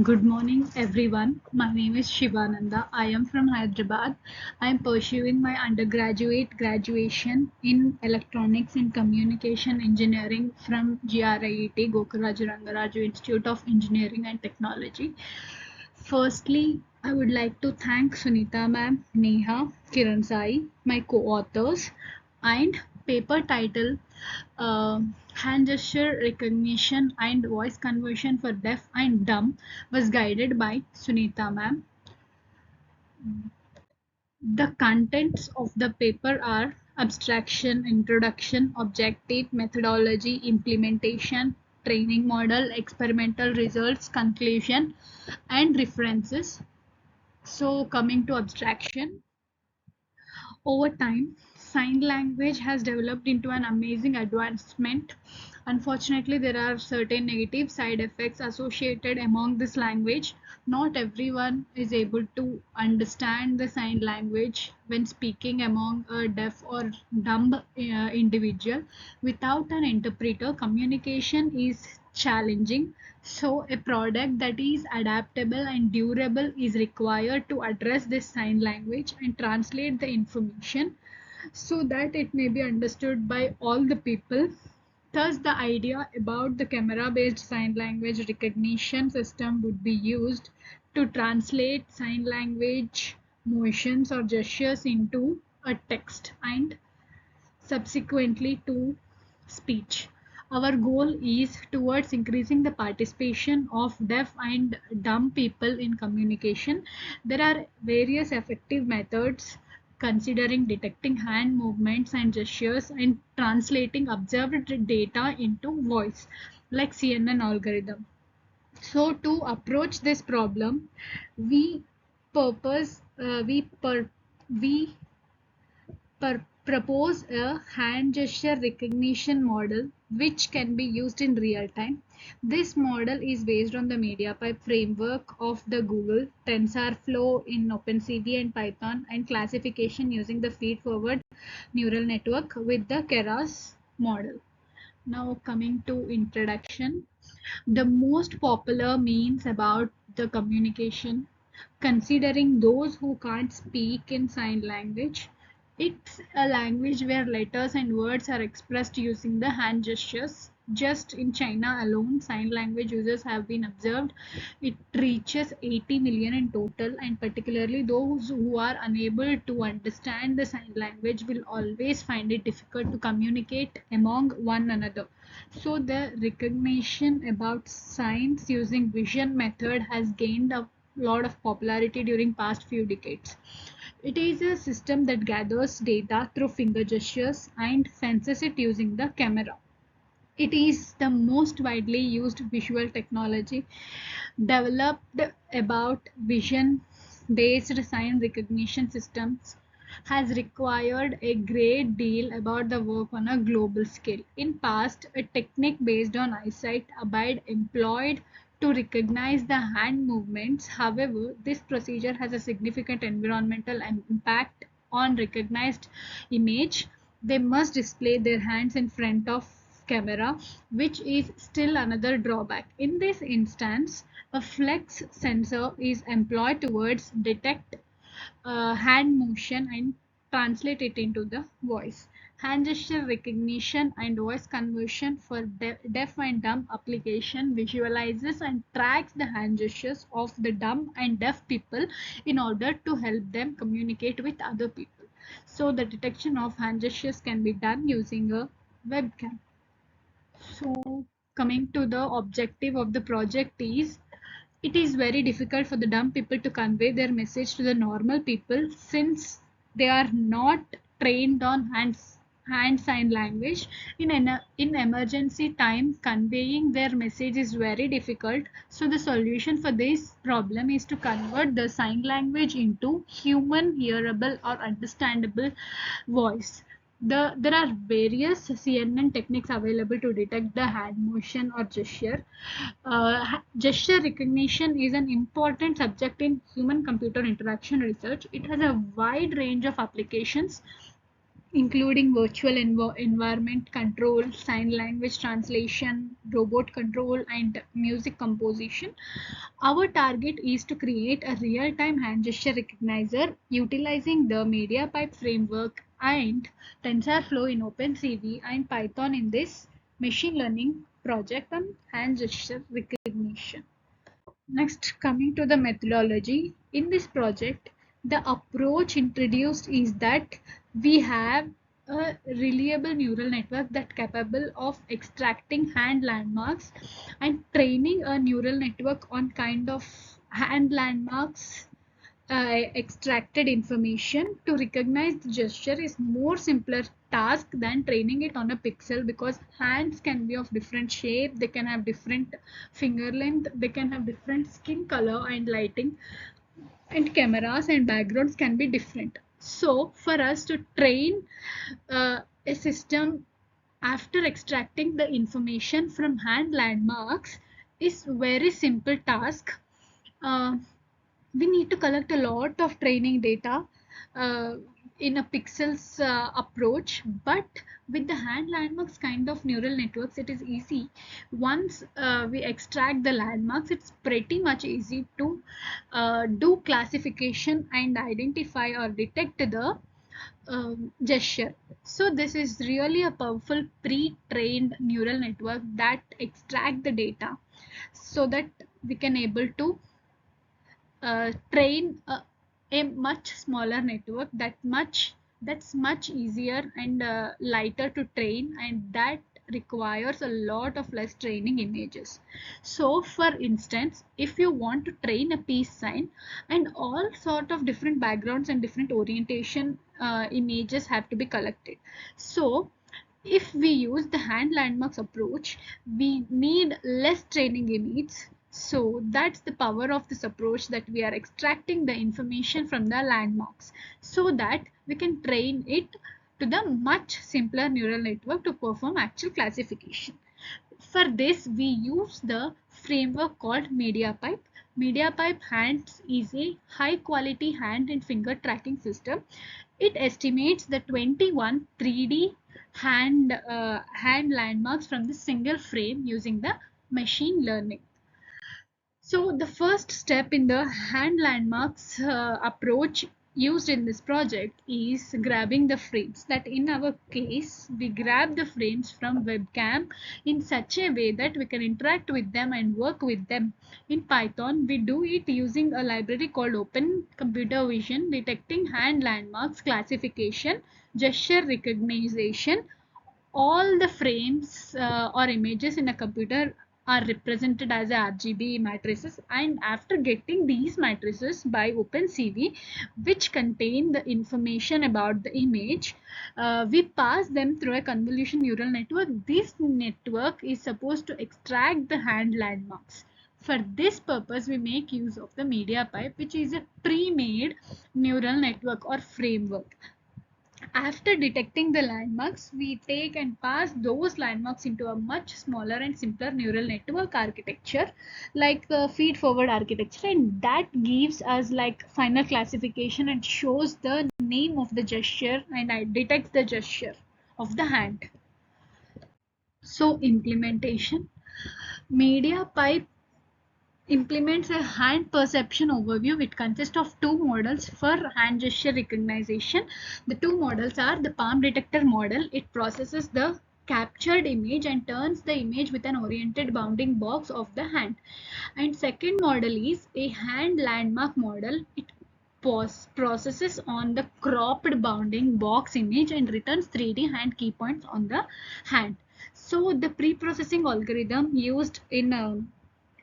Good morning, everyone. My name is Shivananda. I am from Hyderabad. I am pursuing my undergraduate graduation in Electronics and Communication Engineering from GRIET, Gokaraju Rangaraju Institute of Engineering and Technology. Firstly, I would like to thank Sunita ma'am, Neha, Kiran Sai, my co-authors, and paper title uh, hand gesture recognition and voice conversion for deaf and dumb was guided by Sunita ma'am. The contents of the paper are abstraction, introduction, objective, methodology, implementation, training model, experimental results, conclusion, and references. So, coming to abstraction, over time, sign language has developed into an amazing advancement. Unfortunately, there are certain negative side effects associated among this language. Not everyone is able to understand the sign language when speaking among a deaf or dumb individual. Without an interpreter, communication is challenging. So, a product that is adaptable and durable is required to address this sign language and translate the information so that it may be understood by all the people. Thus, the idea about the camera-based sign language recognition system would be used to translate sign language motions or gestures into a text and subsequently to speech. Our goal is towards increasing the participation of deaf and dumb people in communication. There are various effective methods considering detecting hand movements and gestures and translating observed data into voice, like CNN algorithm. So to approach this problem, we purpose we propose a hand gesture recognition model which can be used in real time. This model is based on the MediaPipe framework of the Google, TensorFlow in OpenCV and Python, and classification using the feed-forward neural network with the Keras model. Now coming to introduction, the most popular means about the communication, considering those who can't speak in sign language. It's a language where letters and words are expressed using the hand gestures. Just in China alone, sign language users have been observed. It reaches 80 million in total, and particularly those who are unable to understand the sign language will always find it difficult to communicate among one another. So the recognition about signs using vision method has gained a lot of popularity during past few decades. It is a system that gathers data through finger gestures and senses it using the camera. It is the most widely used visual technology developed about vision based sign recognition systems has required a great deal about the work on a global scale. In past, a technique based on eyesight abide employed to recognize the hand movements. However, this procedure has a significant environmental impact on recognized image. They must display their hands in front of camera, which is still another drawback. In this instance, a flex sensor is employed towards detect hand motion and translate it into the voice. Hand gesture recognition and voice conversion for deaf and dumb application visualizes and tracks the hand gestures of the dumb and deaf people in order to help them communicate with other people. So the detection of hand gestures can be done using a webcam. So coming to the objective of the project is, it is very difficult for the dumb people to convey their message to the normal people since they are not trained on hand sign language. In emergency time, conveying their message is very difficult. So the solution for this problem is to convert the sign language into human hearable or understandable voice. There are various CNN techniques available to detect the hand motion or gesture. Gesture recognition is an important subject in human computer interaction research. It has a wide range of applications including virtual environment control, sign language translation, robot control, and music composition. Our target is to create a real-time hand gesture recognizer utilizing the MediaPipe framework and TensorFlow in OpenCV and Python in this machine learning project on hand gesture recognition. Next, coming to the methodology, in this project, the approach introduced is that we have a reliable neural network that capable of extracting hand landmarks and training a neural network on kind of hand landmarks extracted information to recognize the gesture is more simpler task than training it on a pixel, because hands can be of different shape, they can have different finger length, they can have different skin color and lighting, and cameras and backgrounds can be different. So for us to train a system after extracting the information from hand landmarks is very simple task. uh, we need to collect a lot of training data uh, in a pixels approach, but with the hand landmarks kind of neural networks it is easy. Once we extract the landmarks, it's pretty much easy to do classification and identify or detect the gesture. So this is really a powerful pre-trained neural network that extract the data so that we can able to train a much smaller network that's much easier and lighter to train, and that requires a lot of less training images. So for instance, if you want to train a peace sign, and all sort of different backgrounds and different orientation images have to be collected. So if we use the hand landmarks approach, we need less training images. So that's the power of this approach, that we are extracting the information from the landmarks so that we can train it to the much simpler neural network to perform actual classification. For this, we use the framework called MediaPipe. MediaPipe Hands is a high quality hand and finger tracking system. It estimates the 21 3D hand landmarks from the single frame using the machine learning. So the first step in the hand landmarks approach used in this project is grabbing the frames. That in our case, we grab the frames from webcam in such a way that we can interact with them and work with them. In Python, we do it using a library called Open Computer Vision, detecting hand landmarks, classification, gesture recognition. All the frames or images in a computer are represented as RGB matrices, and after getting these matrices by OpenCV, which contain the information about the image, we pass them through a convolution neural network. This network is supposed to extract the hand landmarks. For this purpose, we make use of the MediaPipe, which is a pre-made neural network or framework. After detecting the landmarks, we take and pass those landmarks into a much smaller and simpler neural network architecture, like feed forward architecture, and that gives us like final classification and shows the name of the gesture, and I detects the gesture of the hand. So implementation, MediaPipe implements a hand perception overview. It consists of two models for hand gesture recognition. The two models are the palm detector model. It processes the captured image and turns the image with an oriented bounding box of the hand. And second model is a hand landmark model. It processes on the cropped bounding box image and returns 3D hand key points on the hand. So the pre-processing algorithm used in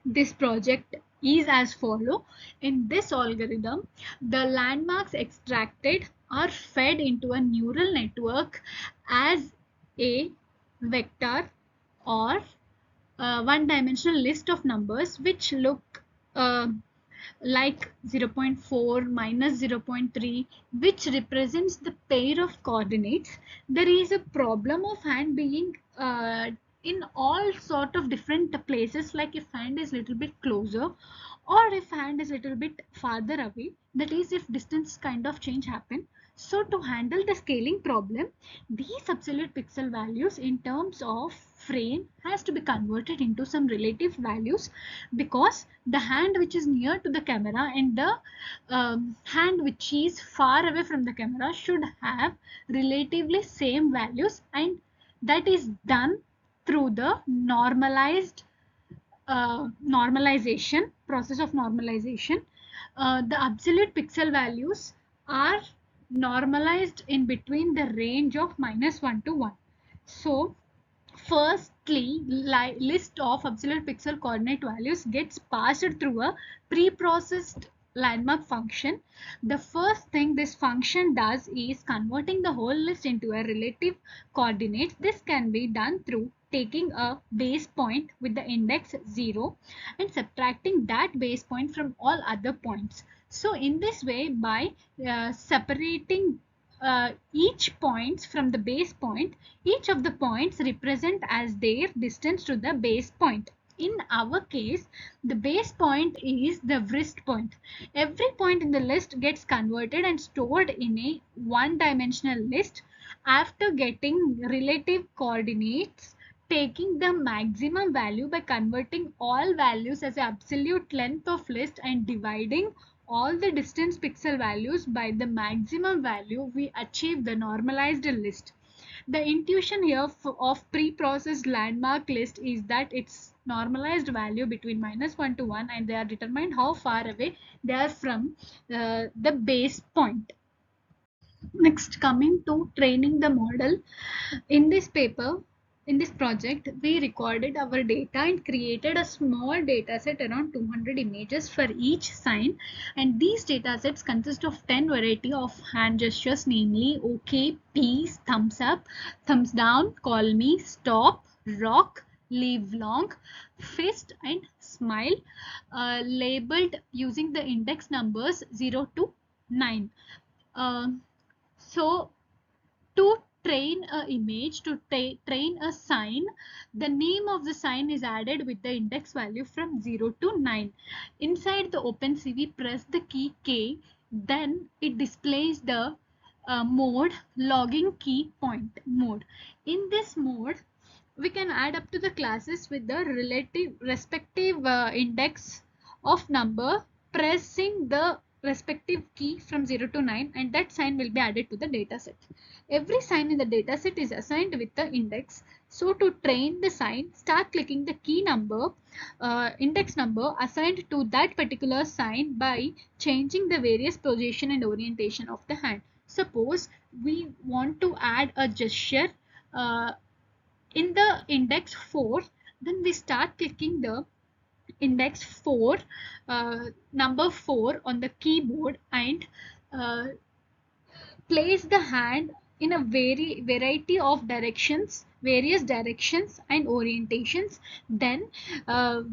this project is as follow. In this algorithm, the landmarks extracted are fed into a neural network as a vector or one-dimensional list of numbers which look uh, like 0 0.4 minus 0 0.3, which represents the pair of coordinates. There is a problem of hand being in all sort of different places, like if hand is little bit closer or if hand is little bit farther away, that is if distance kind of change happen. So to handle the scaling problem, these absolute pixel values in terms of frame has to be converted into some relative values, because the hand which is near to the camera and the hand which is far away from the camera should have relatively same values, and that is done through the normalization process of normalization. The absolute pixel values are normalized in between the range of -1 to 1. So firstly, list of absolute pixel coordinate values gets passed through a pre-processed landmark function. The first thing this function does is converting the whole list into a relative coordinates. This can be done through taking a base point with the index 0 and subtracting that base point from all other points. So in this way, by separating each points from the base point, each of the points represent as their distance to the base point. In our case, the base point is the wrist point. Every point in the list gets converted and stored in a one-dimensional list after getting relative coordinates, taking the maximum value by converting all values as absolute length of list and dividing all the distance pixel values by the maximum value, we achieve the normalized list. The intuition here of pre-processed landmark list is that its normalized value between -1 to 1, and they are determined how far away they are from the base point. Next, coming to training the model. In this paper, in this project, we recorded our data and created a small data set around 200 images for each sign. And these data sets consist of 10 variety of hand gestures, namely OK, peace, thumbs up, thumbs down, call me, stop, rock, leave long, fist, and smile, labeled using the index numbers 0 to 9. Uh, so to train a image, to train a sign, the name of the sign is added with the index value from 0 to 9. Inside the OpenCV, press the key K, then it displays the mode logging key point mode. In this mode, we can add up to the classes with the respective index of number, pressing the respective key from 0 to 9, and that sign will be added to the data set. Every sign in the data set is assigned with the index. So to train the sign, start clicking the key number, index number assigned to that particular sign by changing the various position and orientation of the hand. Suppose we want to add a gesture in the index 4, then we start clicking the index 4, number 4 on the keyboard, and uh, place the hand in a variety of directions, various directions and orientations. Then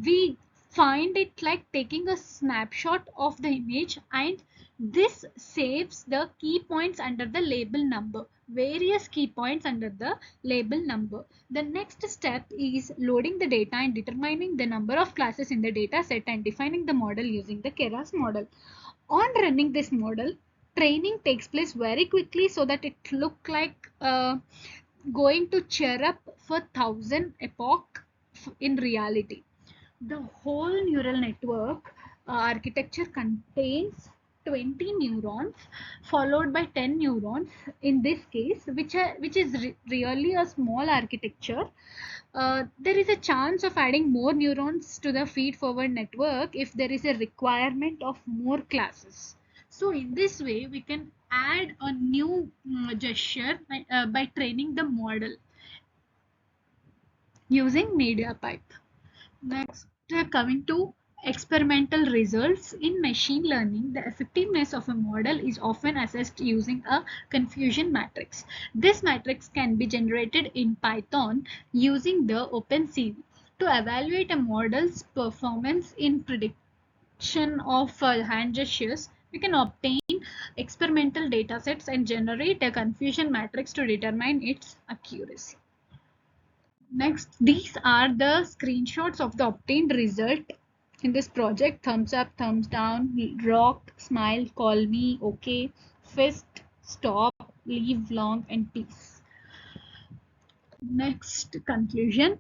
we find it like taking a snapshot of the image, and this saves the key points under the label number, various key points under the label number. The next step is loading the data and determining the number of classes in the data set and defining the model using the Keras model. On running this model, training takes place very quickly so that it look like going to cheer up for 1000 epoch in reality. The whole neural network architecture contains 20 neurons followed by 10 neurons in this case, which is really a small architecture. There is a chance of adding more neurons to the feed forward network if there is a requirement of more classes. So in this way, we can add a new gesture by training the model using MediaPipe. Next, coming to experimental results. In machine learning, the effectiveness of a model is often assessed using a confusion matrix. This matrix can be generated in Python using the OpenCV. To evaluate a model's performance in prediction of hand gestures, we can obtain experimental datasets and generate a confusion matrix to determine its accuracy. Next, these are the screenshots of the obtained result in this project: thumbs up, thumbs down, rock, smile, call me, okay, fist, stop, leave long, and peace. Next conclusion.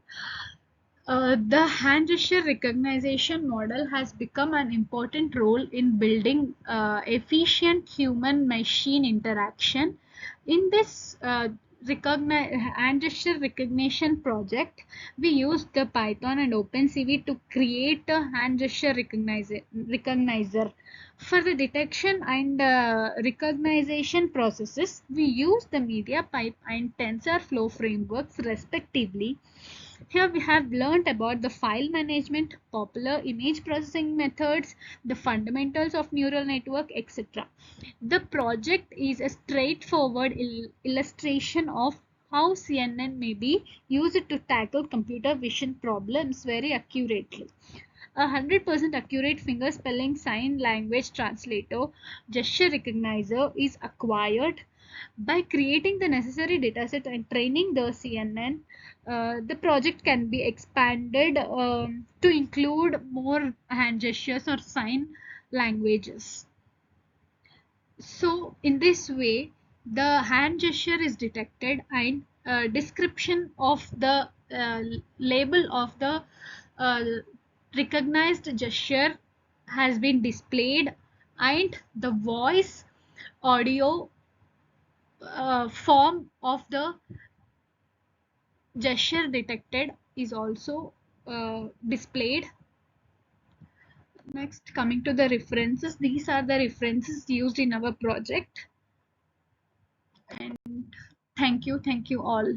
The hand gesture recognition model has become an important role in building efficient human machine interaction. In this hand gesture recognition project, we used the Python and OpenCV to create a hand gesture recognizer. For the detection and recognition processes, we use the MediaPipe and TensorFlow frameworks respectively. Here we have learned about the file management, popular image processing methods, the fundamentals of neural network, etc. The project is a straightforward illustration of how CNN may be used to tackle computer vision problems very accurately. 100% accurate finger spelling sign language translator gesture recognizer is acquired by creating the necessary dataset and training the CNN. The project can be expanded to include more hand gestures or sign languages. So in this way, the hand gesture is detected and description of the label of the uh, recognized gesture has been displayed, and the voice audio form of the gesture detected is also displayed. Next, coming to the references, these are the references used in our project. And thank you all.